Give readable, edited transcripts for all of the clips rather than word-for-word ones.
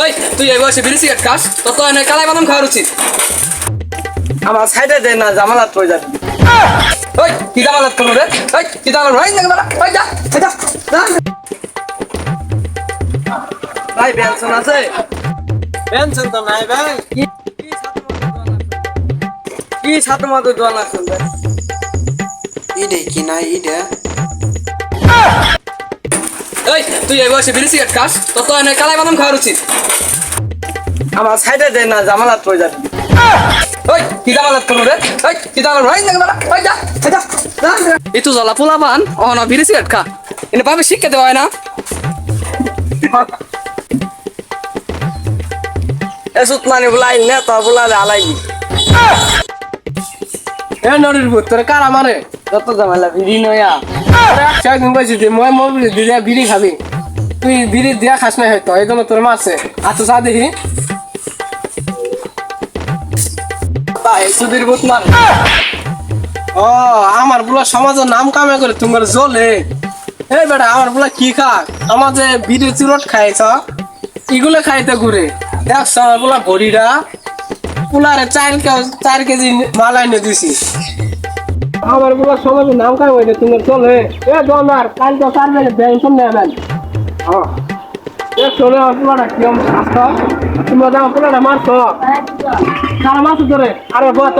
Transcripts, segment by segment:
এই তুই এই বয়সে বিড়ি সিগারেট খাস তো তো এনে কালাই বাদাম খাওয়ার উচিত। আমার সাইডে দে না, জামালাত হয়ে যাবে। ওই কি জামালাত করবো রে? ওই কি জামালাত? ওই না ওই যা ওই যা যা। ভাই পেনশন আছে? পেনশন তো নাই ভাই। কি ছাত্র মাত্র দোয়ান আছে ভাই? ইডে কি নাই ইডে এই তুই এই বয়সে বিড়ি সিগারেট খাস তো তো এনে কালাই বাদাম খাওয়ার উচিত। আমার সাইডে দে না, জামালাত হয়ে যাবে। ওই কি জামালাত করবো রে? ওই কি জামালাত? ওই না ওই যা ওই যা যা। এই তো জ্বালা পোলা পান ও না বিড়ি সিগারেট খা এনে ভাবে শিক্ষা দেওয়া হয় না। এসুত মানে বুলাই নে তো বুলালে আলাইবি। এ নড়ির ভূত তোরে কারা মারে যত ঝামেলা বিড়ি নয়া। একদিন বলছি যে মই মোবিল দিয়ে বিড়ি খাবি, তুই বিড়ি দিয়া খাস না হয়তো এই জন্য তোর মারছে। আচ্ছা চা দেখি। ভাই সুধীর ভূত মান। ও আমার বুলা সমাজের নাম কামে করে তোমার জ্বলে। এই বেটা আমার বুলা কি খা, আমার যে বিড়ি চুরট খাইছ এগুলো খাইতে ঘুরে দেখছ আমার বুলা ভরিটা পুলারে 4 কেজি মাল আইনে দিছি। আমার বুলা সমাজের নাম কামে করে তোমার চলে। এ দোনার কাল তো 4 বেজে বেঞ্চন নেবেন। হ্যাঁ এ চলে আমার পুলাটা কিরম স্বাস্থ্য, তোমরা আমার পুলাটা মারছ কারা মাছ ধরে আরে বত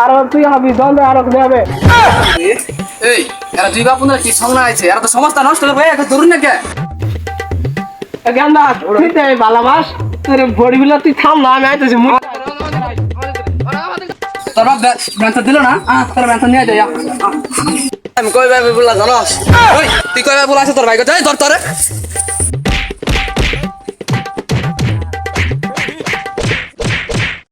আর তুই হবি দন্ড আর দেবে। এই এরা দুই বাপ কি সঙ্গ আছে, এরা তো সমাজটা নষ্ট করে ভাই একটা ধরুন না কে। গেন্দা তুই তো ভালোবাস তোর বডি বিলা তুই থাম না, আমি আইতেছি। তোর বাপ ব্যাংক দিল না, তোর ব্যাংক নিয়ে যাই। আমি কই ভাবি বুলা জানোস? ওই তুই কয়বার বলা আছে তোর ভাই? ধর তোরে